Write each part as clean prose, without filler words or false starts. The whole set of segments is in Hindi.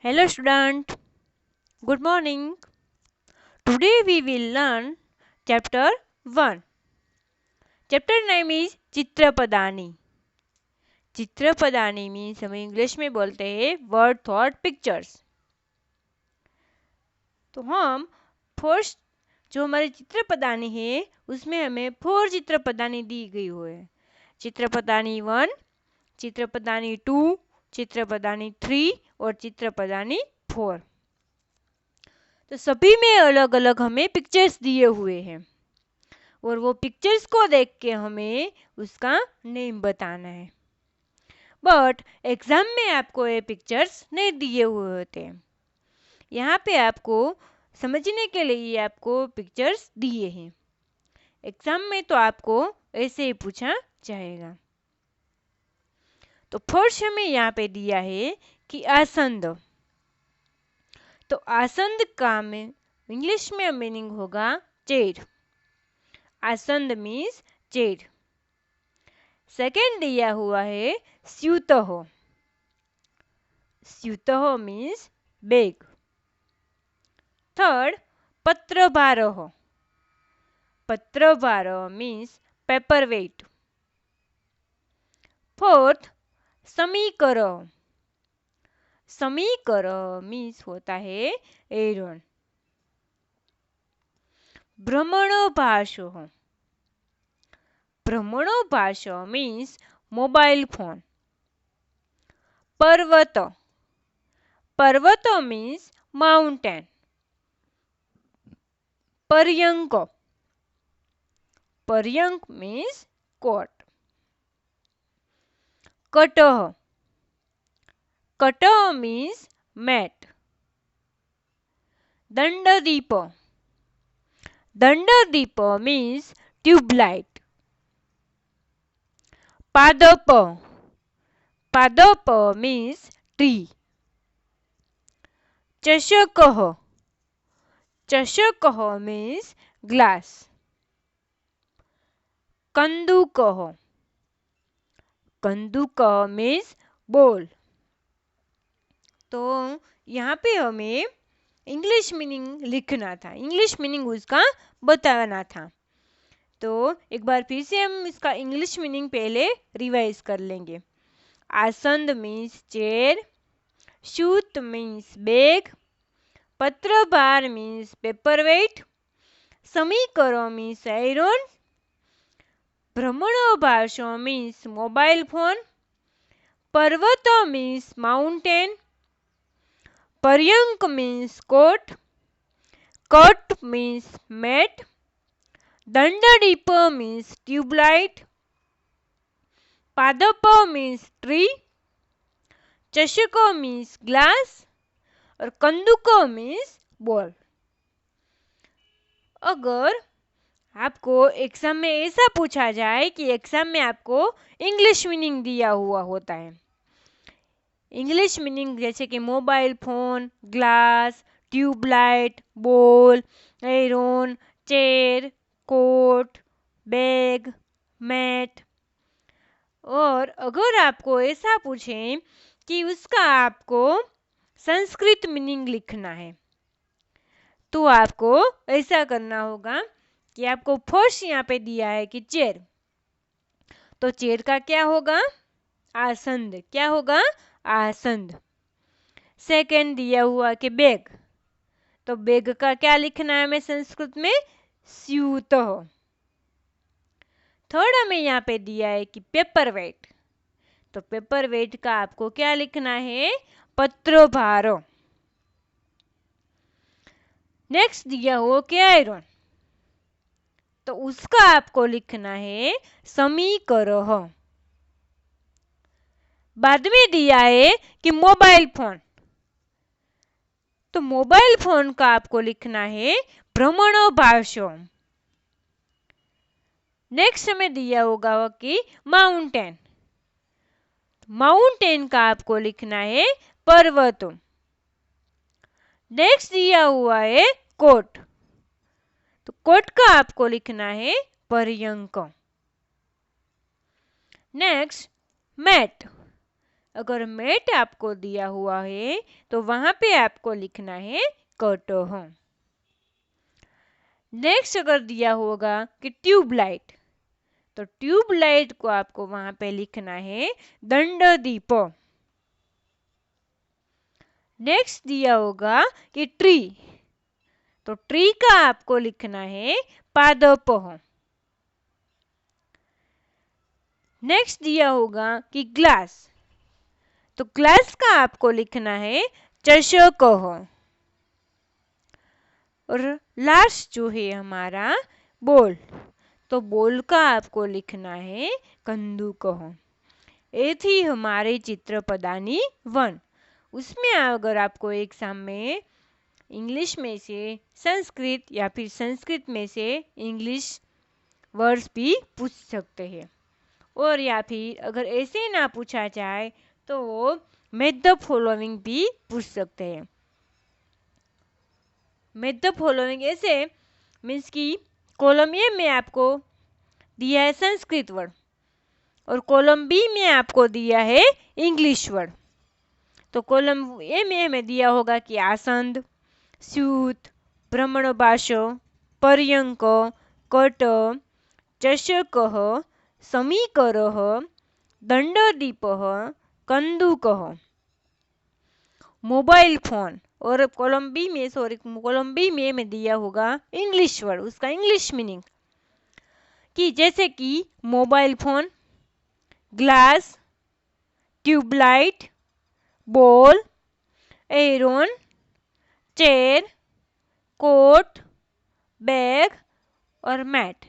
Hello student, good morning. Today we will learn chapter 1. Chapter name is चित्रपदानी. चित्रपदानी means हम इंग्लिश में बोलते हैं वर्ड थॉट पिक्चर्स. तो हम फर्स्ट जो हमारी चित्रपदानी है उसमें हमें 4 चित्रपदानी दी गई हुई है. चित्रपदानी 1, चित्रपदानी 2, चित्रपदानी 3 और चित्रपदानी 4. तो सभी में अलग अलग हमें पिक्चर्स दिए हुए हैं और वो पिक्चर्स को देख के हमें उसका नेम बताना है. बट एग्जाम में आपको ये पिक्चर्स नहीं दिए हुए होते हैं. यहाँ पे आपको समझने के लिए आपको पिक्चर्स दिए हैं. एग्जाम में तो आपको ऐसे ही पूछा जाएगा. तो फर्स्ट हमें यहाँ पे दिया है कि आसंद. तो आसंद का में इंग्लिश में मीनिंग होगा चेयर. आसंद मीन्स चेयर. सेकेंड दिया हुआ है स्यूतः. स्यूतः मीन्स बैग. थर्ड पत्रभारः. पत्रभारः मीन्स पेपर वेट. फोर्थ समीकरः. समीकरः मीन्स होता है एरन. भ्रमणभाषः. भ्रमणभाषः मीन्स मोबाइल फोन. पर्वत. पर्वत मीन्स माउंटेन. पर्यंक. पर्यंक मीन्स कोट. कटः. कटः मीन्स मैट. दंडदीप. दंडदीप मीन्स ट्यूबलाइट. पादप. पादप मीन्स ट्री. चषकः. चषकः मीन्स ग्लास. कंदुकः. कंदुकः मीन्स बोल. तो यहाँ पे हमें इंग्लिश मीनिंग लिखना था, इंग्लिश मीनिंग उसका बताना था. तो एक बार फिर से हम इसका इंग्लिश मीनिंग पहले रिवाइज कर लेंगे. आसंद मीन्स चेयर. शूट मीन्स बैग. पत्रभार मीन्स पेपर वेट. समीकरण मीन्स आयरन. भ्रमणभाषः मीन्स मोबाइल फोन. पर्वत मीन्स माउंटेन. पर्यंक मीन्स कोट. कट मीन्स मैट. दंडदीप मीन्स ट्यूबलाइट. पादप मीन्स ट्री. चषक मीन्स ग्लास और कंदुक मीन्स बॉल. अगर आपको एग्जाम में ऐसा पूछा जाए कि एग्जाम में आपको इंग्लिश मीनिंग दिया हुआ होता है, इंग्लिश मीनिंग जैसे कि mobile phone, glass, tubelight, ball, iron, chair, coat, bag, mat, और अगर आपको ऐसा पूछें कि उसका आपको संस्कृत मीनिंग लिखना है तो आपको ऐसा करना होगा कि आपको फर्स्ट यहाँ पे दिया है कि चेयर. तो चेयर का क्या होगा? आसंद. क्या होगा? आसंद. सेकंड दिया हुआ कि बैग. तो बैग का क्या लिखना है हमें संस्कृत में? स्यूतः. थर्ड हमें यहाँ पे दिया है कि पेपर वेट. तो पेपर वेट का आपको क्या लिखना है? पत्रभार. नेक्स्ट दिया हुआ कि आयरन. तो उसका आपको लिखना है समीकरः. बाद में दिया है कि मोबाइल फोन. तो मोबाइल फोन का आपको लिखना है भ्रमणभाषः. नेक्स्ट हमें दिया होगा कि माउंटेन. माउंटेन का आपको लिखना है पर्वत. नेक्स्ट दिया हुआ है कोट. तो कोट का आपको लिखना है पर्यंक. Next mat. अगर मैट आपको दिया हुआ है तो वहां पे आपको लिखना है कटह। नेक्स्ट अगर दिया होगा कि ट्यूबलाइट, तो ट्यूबलाइट को आपको वहां पे लिखना है दंडदीप। नेक्स्ट दिया होगा कि ट्री, तो ट्री का आपको लिखना है पादपः। नेक्स्ट दिया होगा कि ग्लास, तो ग्लास का आपको लिखना है चषकः। और लास्ट जो है हमारा बोल, तो बोल का आपको लिखना है कंदुकः। ये थी हमारे चित्रपदानी 1। उसमें अगर आपको एग्जाम में इंग्लिश में से संस्कृत या फिर संस्कृत में से इंग्लिश वर्ड्स भी पूछ सकते हैं, और या फिर अगर ऐसे ना पूछा जाए तो वो मेक द फॉलोइंग भी पूछ सकते हैं। मेक द फॉलोइंग ऐसे मीन्स कि कॉलम ए में आपको दिया है संस्कृत वर्ड और कॉलम बी में आपको दिया है इंग्लिश वर्ड। तो कॉलम ए में हमें दिया होगा कि आसंद, स्यूत, भ्रमणभाष, पर्यंक, कट, चषकः, समीकरः, दंडदीपः, कंदुकः। मोबाइल फोन, और कॉलम बी में दिया होगा इंग्लिश वर्ड, उसका इंग्लिश मीनिंग कि जैसे कि mobile phone, glass, tubelight, ball, iron, chair, coat, bag और मैट।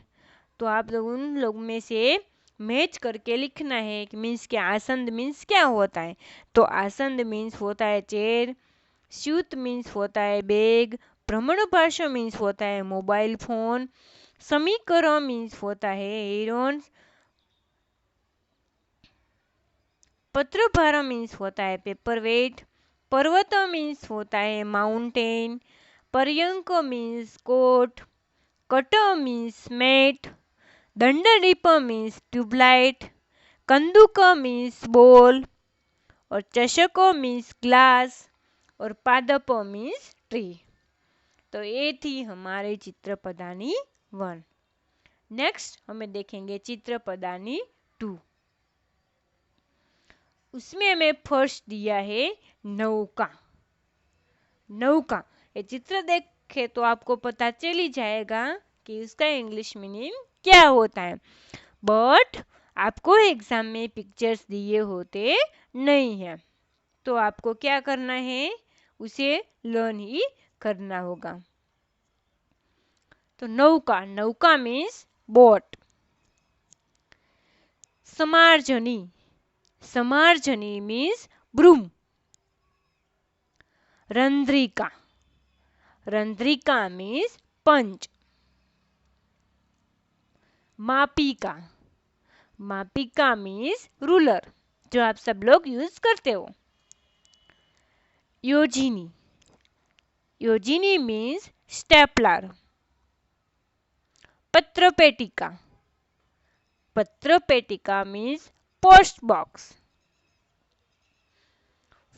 तो आप लोग उन लोग में से मैच करके लिखना है कि मीन्स क्या आसंद मीन्स क्या होता है। तो आसंद मीन्स होता है चेयर, स्यूत मीन्स होता है बैग, भ्रमणभाष मीन्स होता है मोबाइल फोन, समीकरण मीन्स होता है एरोन, पत्रभार मीन्स होता है पेपर वेट, पर्वत मीन्स होता है माउंटेन, पर्यंक मीन्स कोट, कट मीन्स मैट, दंडदीप मीन्स ट्यूबलाइट, कंदुक मीन्स बॉल, और चषक मीन्स ग्लास, और पादप मीन्स ट्री। तो ये थी हमारे चित्रपदानी 1। नेक्स्ट हमें देखेंगे चित्रपदानी 2। उसमें हमें फर्स्ट दिया है नौका। नौका, ये चित्र देखे तो आपको पता चल ही जाएगा कि उसका इंग्लिश मीनिंग क्या होता है, बट आपको एग्जाम में पिक्चर्स दिए होते नहीं है, तो आपको क्या करना है, उसे लर्न ही करना होगा। तो नौका, नौका मीन्स बोट। समार्जनी, समार्जनी मीन्स ब्रूम। रंध्रिका, रंध्रिका मीन्स पंच। मापिका, मापिका मीन्स रूलर, जो आप सब लोग यूज करते हो। योजिनी, योजिनी मीन्स स्टेपलर। पत्रपेटिका, पत्रपेटिका मीन्स पोस्ट बॉक्स।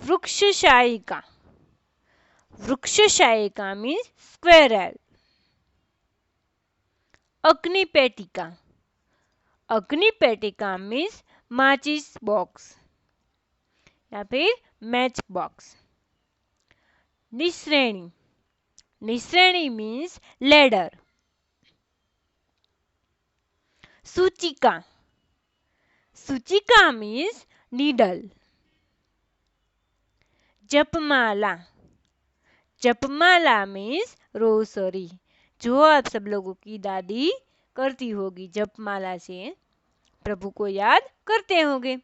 वृक्षशायिका, वृक्षशायिका मीन्स स्क्वेरल। अग्निपेटिका, अग्निपेटिका मीन्स माचिस बॉक्स या फिर मैच बॉक्स। निश्रेणी, निश्रेणी मीन्स लेडर। सूचिका, सूचिका मीन्स नीडल। जपमाला, जपमाला मीन्स रोसरी, जो आप सब लोगों की दादी करती होगी, जपमाला से प्रभु को याद करते होंगे।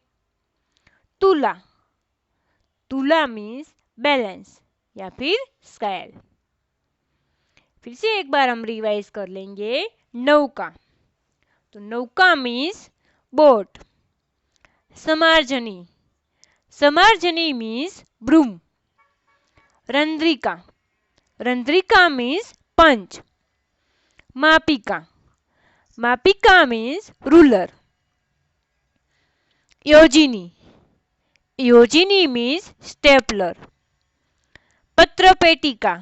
तुला, तुला मीन्स बैलेंस या फिर स्केल। फिर से एक बार हम रिवाइज कर लेंगे। नौका, तो नौका मीन्स बोट। समार्जनी, समार्जनी मीन्स ब्रूम। रंध्रिका, रंध्रिका मीन्स पंच। मापिका, मापिका मीन्स रूलर। योजिनी, योजिनी मीन्स स्टेपलर. पत्रपेटिका.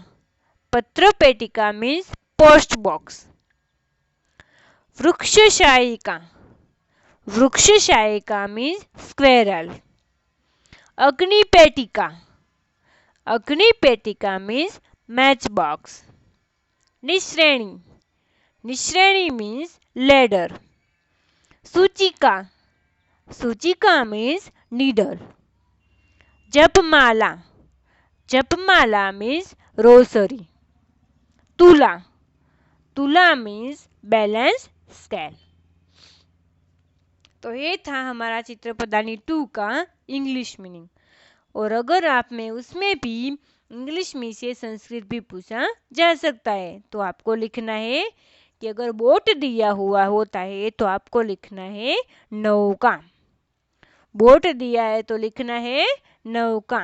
पत्रपेटिका मीन्स पोस्ट बॉक्स. वृक्षशायिका. वृक्षशायिका मीन्स स्क्वेरल. अग्निपेटिका. अग्निपेटिका मीन्स मैच बॉक्स. निश्रेणी. निश्रेणी मीन्स लेडर. सूचिका. सूचिका मीन्स नीडल. जपमाला. जपमाला मीन्स रोसरी. तुला. तुला मीन्स बैलेंस स्केल. तो ये था हमारा चित्रपदानी 2 का इंग्लिश मीनिंग. और अगर आप में उसमें भी इंग्लिश में से संस्कृत भी पूछा जा सकता है तो आपको लिखना है कि अगर बोट दिया हुआ होता है तो आपको लिखना है नौका. बोट दिया है तो लिखना है नौका.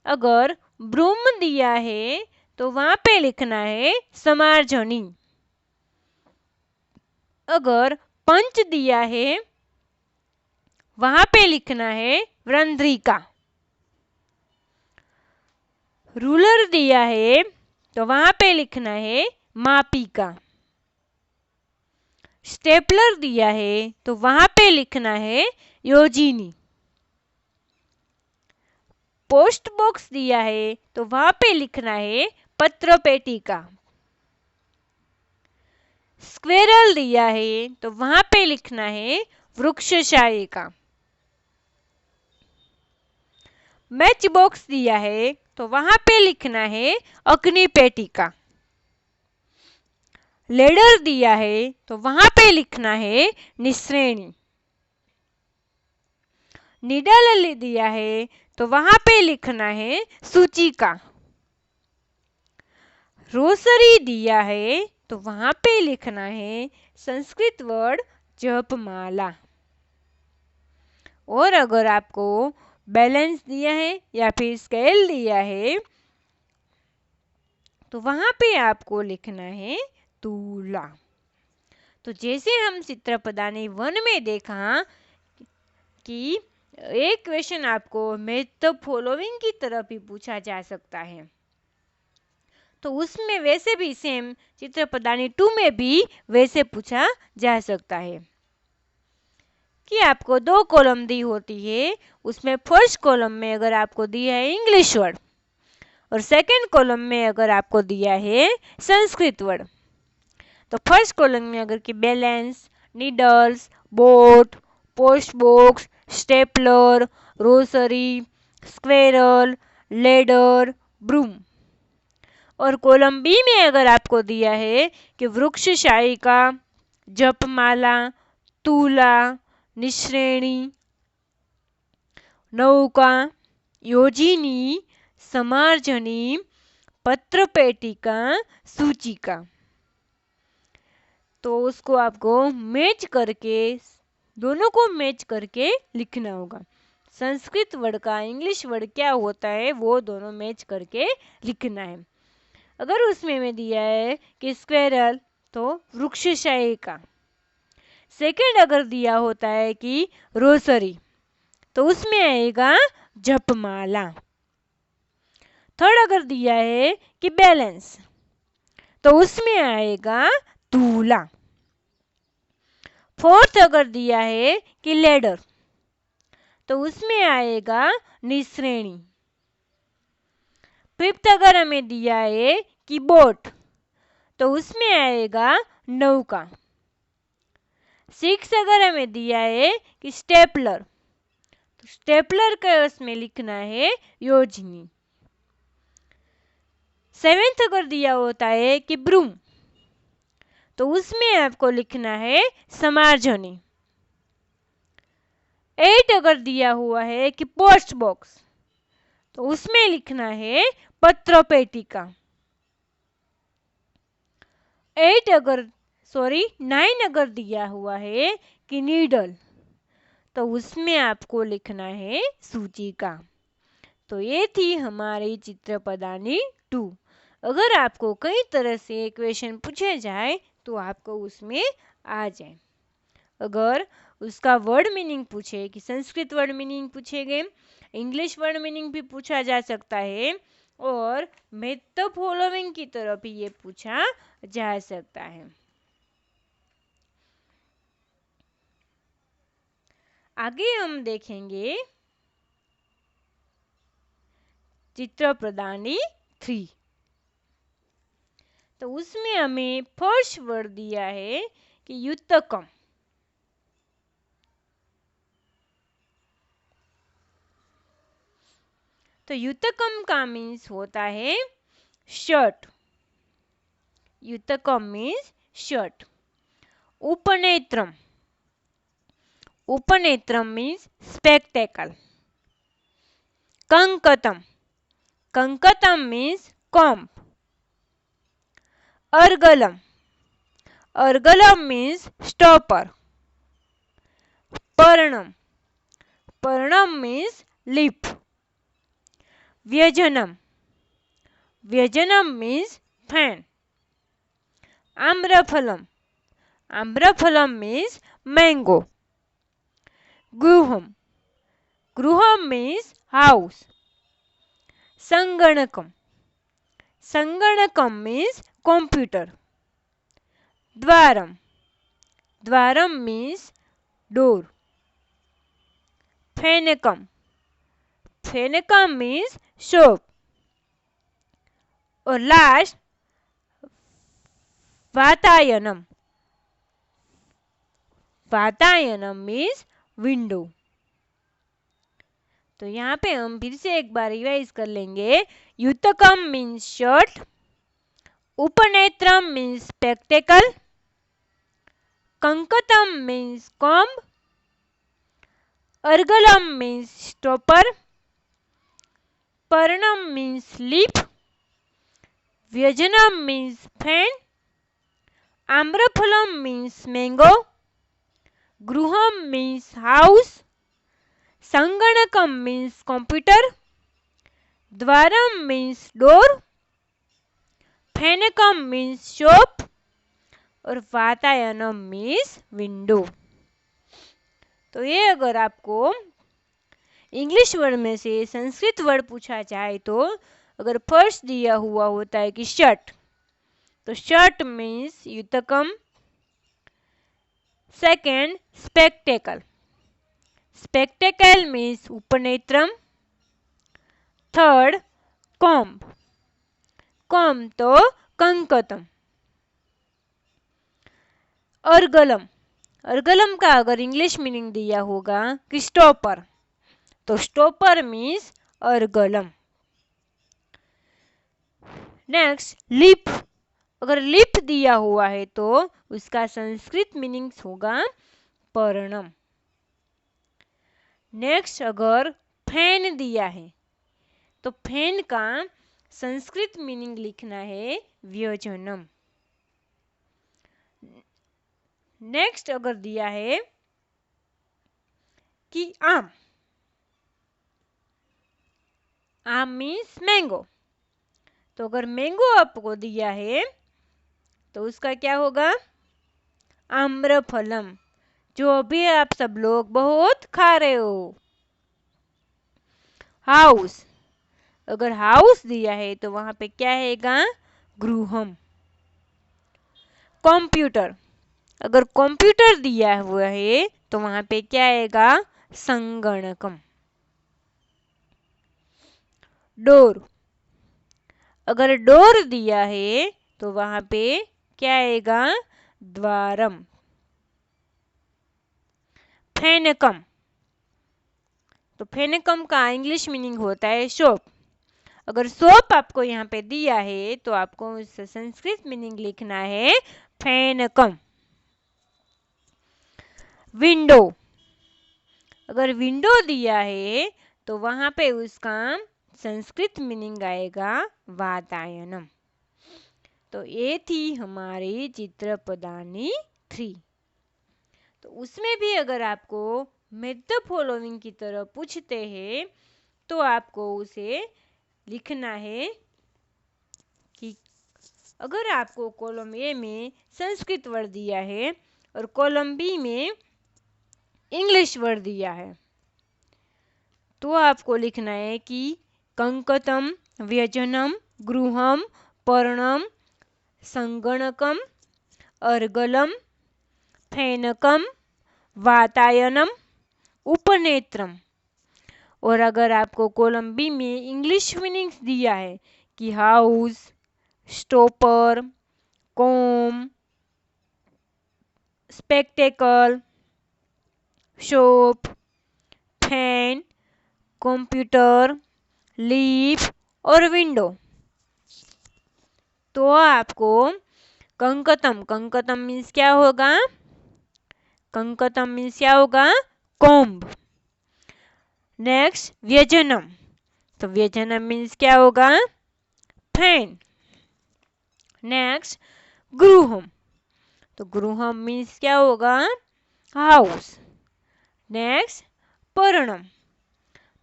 अगर ब्रूम दिया है तो वहां पे लिखना है समार्जनी. अगर पंच दिया है वहां पे लिखना है वृंद्रिका. रूलर दिया है तो वहां पे लिखना है मापिका. स्टेपलर दिया है तो वहां पे लिखना है योजिनी. पोस्ट बॉक्स दिया है तो वहां पे लिखना है पत्रपेटिका. स्क्वेरल दिया है तो वहां पे लिखना है वृक्षशायिका. मैच बॉक्स दिया है तो वहां पे लिखना है अग्निपेटिका. लेडर दिया है तो वहां पे लिखना है निश्रेणी. निडल दिया है तो वहां पे लिखना है सूचिका. रोसरी दिया है तो वहां पे लिखना है संस्कृत वर्ड जपमाला. और अगर आपको बैलेंस दिया है या फिर स्केल दिया है तो वहां पे आपको लिखना है तुला. तो जैसे हम चित्रपदानी 1 में देखा कि एक क्वेश्चन आपको मैच द फॉलोइंग की तरफ भी पूछा जा सकता है तो उसमें वैसे भी सेम चित्रपदानी 2 में भी वैसे पूछा जा सकता है कि आपको 2 कॉलम दी होती है. उसमें फर्स्ट कॉलम में अगर आपको दिया है इंग्लिश वर्ड और सेकंड कॉलम में अगर आपको दिया है संस्कृत वर्ड तो फर्स्ट कॉलम में अगर कि balance, needles, boat, post box, stapler, rosary, squirrel, ladder, broom. और कॉलम बी में अगर आपको दिया है कि वृक्षशायिका, जपमाला, तुला, निश्रेणी, नौका, योजिनी, समार्जनी, पत्रपेटिका, सूचिका, तो उसको आपको मैच करके दोनों को मैच करके लिखना होगा. संस्कृत वर्ड का इंग्लिश वर्ड क्या होता है वो दोनों मैच करके लिखना है. अगर उसमें में दिया है कि स्क्वेरल तो वृक्षशायिका. सेकंड अगर दिया होता है कि रोसरी तो उसमें आएगा जपमाला. थर्ड अगर दिया है कि बैलेंस तो उसमें आएगा तुला. फोर्थ अगर दिया है कि लेडर तो उसमें आएगा निश्रेणी. फिफ्थ अगर हमें दिया है कि बोट तो उसमें आएगा नौका. सिक्स अगर हमें दिया है कि स्टेपलर तो स्टेपलर का उसमें लिखना है योजिनी. सेवेंथ अगर दिया होता है कि ब्रूम तो उसमें आपको लिखना है समार्जनी. 8 अगर दिया हुआ है कि पोस्ट बॉक्स तो उसमें लिखना है पत्रपेटिका. 9 अगर दिया हुआ है कि नीडल तो उसमें आपको लिखना है सूचिका. तो ये थी हमारी चित्रपदानी 2. अगर आपको कई तरह से क्वेश्चन पूछे जाए तो आपको उसमें आ जाए. अगर उसका वर्ड मीनिंग पूछे कि संस्कृत वर्ड मीनिंग पूछेंगे, इंग्लिश वर्ड मीनिंग भी पूछा जा सकता है और मैच द फॉलोइंग की तरफ भी ये पूछा जा सकता है। आगे हम देखेंगे चित्र प्रदानी 3। तो उसमें हमें फर्स्ट वर्ड दिया है कि युतकम। तो युतकम का मीन्स होता है शर्ट। युतकम मीन्स शर्ट। उपनेत्रम। उपनेत्रम मीन्स स्पेक्टेकल। कंकतम। कंकतम मीन्स comb. अर्गलम। अर्गलम मीन्स stopper. पर्णम। पर्णम मीन्स lip. व्यजनम। व्यजनम मीन्स fan. आम्रफलम। आम्रफलम मीन्स mango. गृहम। गृहम मीन्स house. संगणकम। संगणकम मीन्स computer. द्वारम। द्वारम मीन्स door. फेनकम। फेनकम मीन्स shop. और लास्ट वातायनम। वातायनम मीन्स विंडो। तो यहाँ पे हम फिर से एक बार रिवाइज कर लेंगे। युतकम मीन्स शर्ट। उपनेत्रम मीन्स स्पेक्टेकल। कंकतम मीन्स comb. अर्गलम मीन्स स्टॉपर. पर्णम मीन्स lip. व्यजनम मीन्स fan. आम्रफलम मीन्स mango. गृहम मीन्स house. संगणकम मीन्स कंप्यूटर. द्वारम मीन्स डोर. फेनकम मीन्स शॉप और वातायनम मीन्स विंडो। तो ये अगर आपको इंग्लिश वर्ड में से संस्कृत वर्ड पूछा जाए तो अगर फर्स्ट दिया हुआ होता है कि शर्ट, तो शर्ट मीन्स युतकम। Second spectacle. स्पेक्टेकल मीन्स उपनेत्रम। Third comb. comb तो कंकतम। अर्गलम। अर्गलम का अगर इंग्लिश मीनिंग दिया होगा कि स्टॉपर, तो स्टॉपर मीन्स अर्गलम। Next lip. अगर लिप दिया हुआ है तो उसका संस्कृत मीनिंग होगा पर्णम। नेक्स्ट अगर फैन दिया है तो फैन का संस्कृत मीनिंग लिखना है व्यजनम। नेक्स्ट अगर दिया है कि आम, आम मीन्स मैंगो, तो अगर मैंगो आपको दिया है तो उसका क्या होगा आम्रफलम, जो अभी आप सब लोग बहुत खा रहे हो। हाउस। अगर हाउस दिया है तो वहां पे क्या हैगा गृहम। कंप्यूटर। अगर कंप्यूटर दिया हुआ है तो वहां पे क्या आएगा संगणकम। डोर। अगर डोर दिया है तो वहां पे क्या आएगा द्वारम। फेनकम। तो फेनकम का इंग्लिश मीनिंग होता है शॉप। अगर शॉप आपको यहाँ पे दिया है तो आपको उसका संस्कृत मीनिंग लिखना है फेनकम। विंडो। अगर विंडो दिया है तो वहां पे उसका संस्कृत मीनिंग आएगा वातायनम। तो ये थी हमारी चित्र प्रदानी 3। तो उसमें भी अगर आपको मैच द फॉलोइंग की तरह पूछते हैं तो आपको उसे लिखना है कि अगर आपको कॉलम ए में संस्कृत वर्ड दिया है और कॉलम बी में इंग्लिश वर्ड दिया है। तो आपको लिखना है कि कंकतम, व्यजनम, गृहम, पर्णम, संगणकम, अर्गलम, फेनकम, वातायनम, उपनेत्रम। और अगर आपको कॉलम बी में इंग्लिश मीनिंग्स दिया है कि house, stopper, com, spectacle, shop, fan, computer, leaf और विंडो, तो आपको कंकतम, कंकतम मीन्स क्या होगा? कंकतम मीन्स क्या होगा? कॉम्ब। नेक्स्ट व्यजनम, तो व्यजनम मीन्स क्या होगा? फैन। नेक्स्ट गृहम, तो गृहम मीन्स क्या होगा? हाउस। नेक्स्ट पर्णम,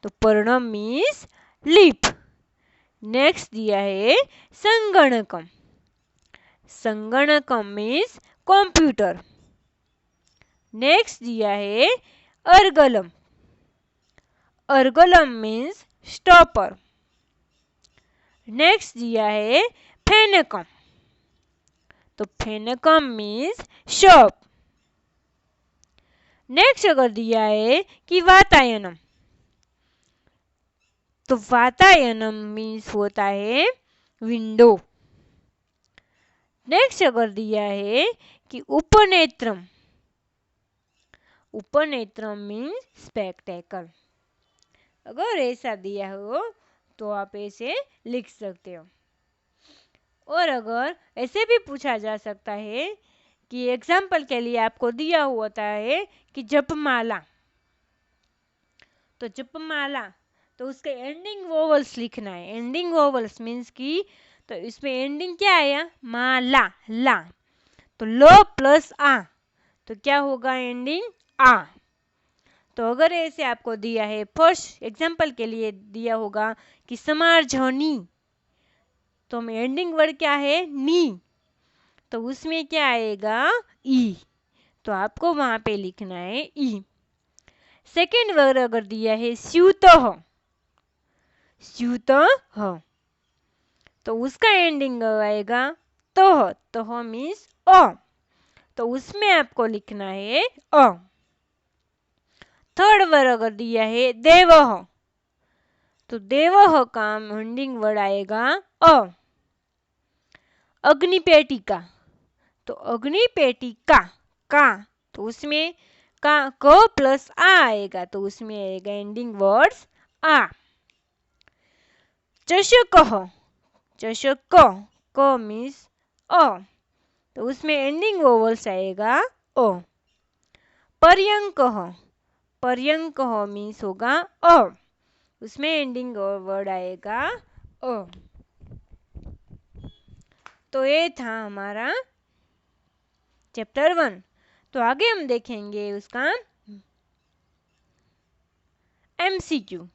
तो पर्णम मीन्स लीफ। नेक्स्ट दिया है संगणकम, संगणकम मीन्स कंप्यूटर। नेक्स्ट दिया है अर्गलम, अर्गलम मीन्स स्टॉपर। नेक्स्ट दिया है फेनकम, तो फेनकम मीन्स शॉप। नेक्स्ट अगर दिया है कि वातायनम, तो वातायनम मीन्स होता है विंडो। नेक्स्ट अगर दिया है कि उपनेत्रम, उपनेत्रम मीन्स स्पेक्टेकल। अगर ऐसा दिया हो तो आप ऐसे लिख सकते हो। और अगर ऐसे भी पूछा जा सकता है कि एग्जाम्पल के लिए आपको दिया होता है कि जपमाला, तो जपमाला, तो उसके एंडिंग वोवल्स लिखना है। एंडिंग वोवल्स मीन्स कि तो इसमें एंडिंग क्या आया? माला, ला, तो लो प्लस आ, तो क्या होगा एंडिंग? आ। तो अगर ऐसे आपको दिया है, फर्स्ट एग्जाम्पल के लिए दिया होगा कि समार्जनी, तो एंडिंग वर्ड क्या है? नी, तो उसमें क्या आएगा? ई, तो आपको वहां पे लिखना है ई। सेकेंड वर्ड अगर दिया है स्यूतः, स्यूतः, तो उसका एंडिंग आएगा तह, तह मीन्स अ, तो उसमें आपको लिखना है अ। थर्ड वर्ड अगर दिया है देवः, तो देवः का एंडिंग वर्ड आएगा अ। अग्निपेटिका, तो अग्निपेटिका का, तो उसमें का क प्लस आ आएगा, तो उसमें आएगा एंडिंग वर्ड्स आ। चषकः, चषक, क मीन्स अ, तो उसमें एंडिंग वोवल्स आएगा ओ। पर्यंकः, पर्यंकः मीन्स होगा अ, उसमें एंडिंग वर्ड आएगा अ। तो ये था हमारा चैप्टर 1। तो आगे हम देखेंगे उसका MCQ,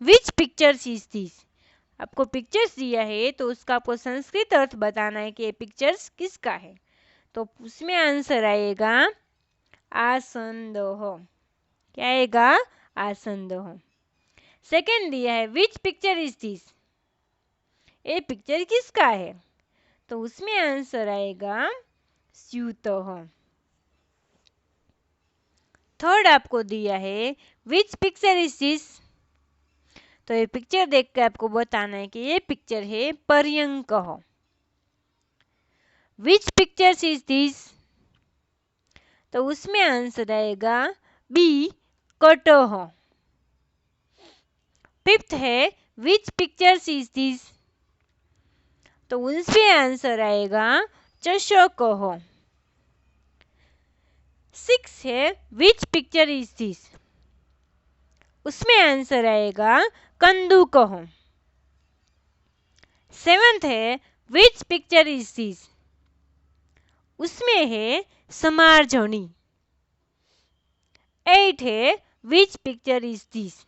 which pictures is this. आपको पिक्चर्स दिया है तो उसका आपको संस्कृत अर्थ बताना है कि ये पिक्चर्स किसका है। तो उसमें आंसर आएगा आसंदोह, क्या आएगा? आसंदोह। सेकेंड दिया है विच पिक्चर इज दिस, ये पिक्चर किसका है, तो उसमें आंसर आएगा स्यूतः। थर्ड आपको दिया है विच पिक्चर इज दिस, तो ये पिक्चर देख के आपको बताना है कि ये पिक्चर है पर्यंकः। विच पिक्चर्स इज दिस, तो उसमें आंसर आएगा बी कटः। फिफ्थ है विच पिक्चर्स इज दिस, तो उसमें आंसर आएगा चषकः। सिक्स है विच पिक्चर इज दिस, उसमें आंसर आएगा कंदुकः। सेवंथ है विच पिक्चर इज दिस, उसमें है समार्जनी। 8 है विच पिक्चर इज दिस,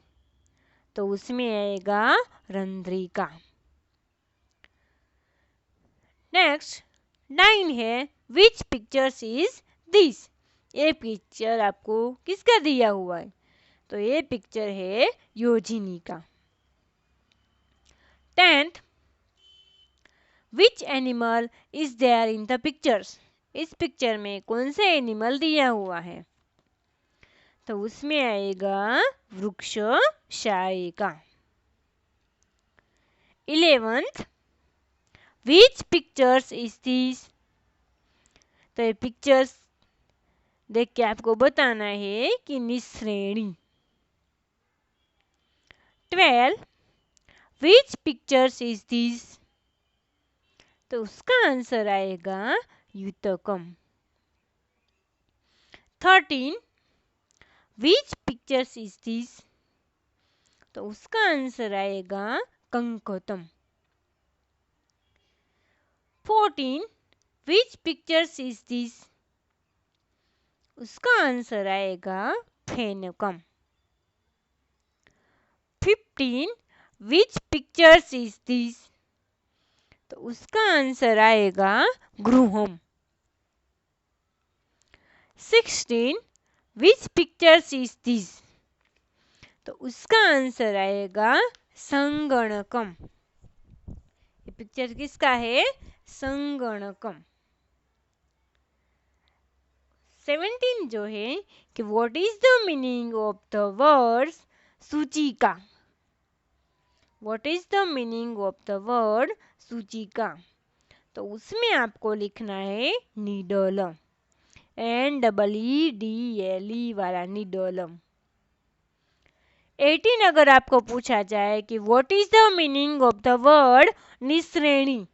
तो उसमें आएगा रंध्रिका। नेक्स्ट 9 है विच पिक्चर्स इज दिस, ये पिक्चर आपको किसका दिया हुआ है? तो ये पिक्चर है योजिनी का। 10th, which animal is there in the pictures? इस पिक्चर में कौन सा एनिमल दिया हुआ है? तो उसमें आएगा वृक्ष शायिका। 11th, which pictures is this? तो ये पिक्चर्स देख के आपको बताना है कि निश्रेणी। 12, विच पिक्चर्स इज दिस? तो उसका आंसर आएगा युतकम। 13, विच पिक्चर्स इज दिस? तो उसका आंसर आएगा कंकतम। 14, विच पिक्चर्स इज दिस? उसका आंसर आएगा फेनकम। 15, विच पिक्चर्स इज दिस? तो उसका आंसर आएगा गृहम। 16, विच पिक्चर्स इज दिस? तो उसका आंसर आएगा संगणकम। ये पिक्चर किसका है? संगणकम। 17 जो है कि what is the meaning of the words सूचिका? What is the meaning of the word सूचिका? तो उसमें आपको लिखना है निडल, NEEDLE वाला निडोलम। 18 अगर आपको पूछा जाए कि what is the meaning of the word निश्रेणी?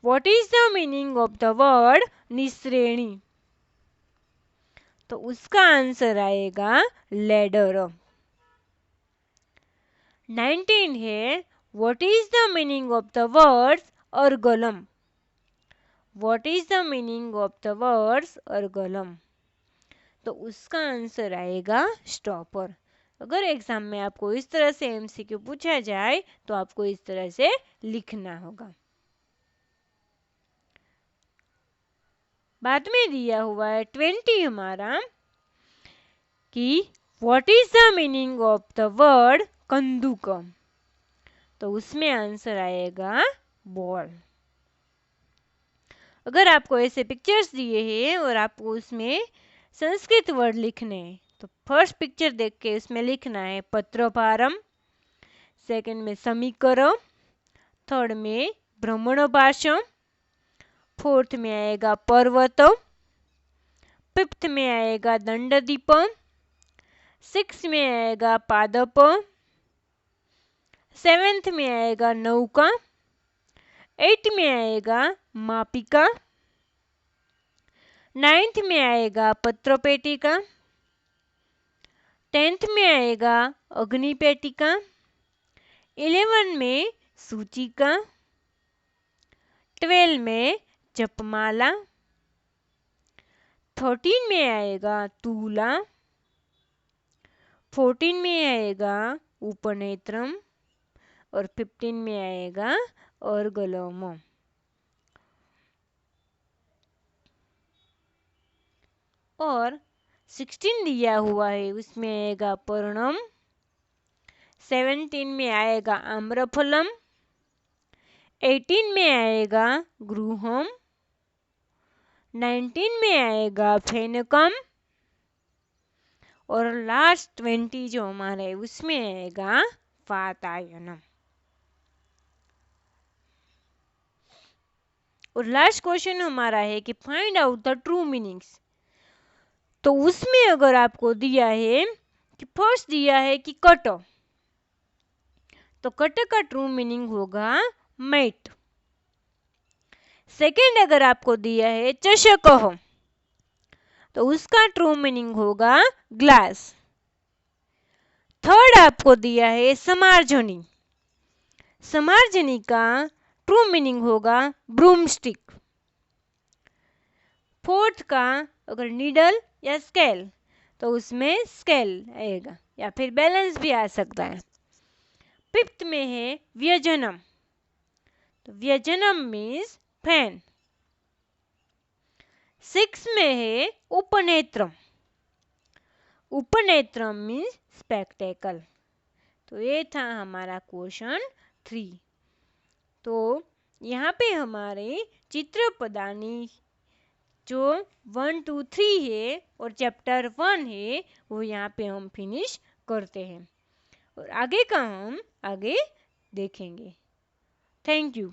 What is the meaning of the word निश्रेणी? तो उसका आंसर आएगा लैडर। 19 है what is the meaning of the words अर्गलम? What is the meaning of the words अर्गलम? तो उसका आंसर आएगा स्टॉपर। अगर एग्जाम में आपको इस तरह से MCQ पूछा जाए तो आपको इस तरह से लिखना होगा। बाद में दिया हुआ है 20 हमारा कि what is the meaning of the word कंदुक? तो उसमें आंसर आएगा बॉल। अगर आपको ऐसे पिक्चर्स दिए हैं और आपको उसमें संस्कृत वर्ड लिखने हैं तो फर्स्ट पिक्चर देख के उसमें लिखना है पत्रपारम, सेकंड में समीकरण, थर्ड में भ्रमण भाषण, फोर्थ में आएगा पर्वत, फिफ्थ में आएगा दंडदीप, सिक्स में आएगा पादप, सेवेंथ में आएगा नौका, 8 में आएगा मापिका, 9th में आएगा पत्रपेटिका, 10th में आएगा अग्निपेटिका, 11 में सूचिका, 12 में जपमाला, 13 में आएगा तूला, 14 में आएगा उपनेत्रम और 15 में आएगा अर्गलम। और 16 दिया हुआ है उसमें आएगा पर्णम, 17 में आएगा आम्रफलम, 18 में आएगा गृहम, 19 में आएगा फेनकम और लास्ट 20 जो हमारा है उसमें आएगा वातायनम। और लास्ट क्वेश्चन हमारा है कि find out the true meanings. तो उसमें अगर आपको दिया है कि फर्स्ट दिया है कि कट, तो कट का ट्रू मीनिंग होगा मैट। सेकेंड अगर आपको दिया है चषक, तो उसका ट्रू मीनिंग होगा ग्लास। थर्ड आपको दिया है समार्जनी, समार्जनी का ट्रू मीनिंग होगा ब्रूमस्टिक। फोर्थ का अगर नीडल या स्केल तो उसमें स्केल आएगा या फिर बैलेंस भी आ सकता है। फिफ्थ में है व्यजनम, तो व्यजनम मीन्स फैन। 6 में है उपनेत्रम। उपनेत्रम मीन्स स्पेक्टेकल। तो ये था हमारा क्वेश्चन 3। तो यहाँ पे हमारे चित्र पदानी जो 1 2 3 है और चैप्टर 1 है वो यहाँ पे हम फिनिश करते हैं और आगे का हम आगे देखेंगे। Thank you.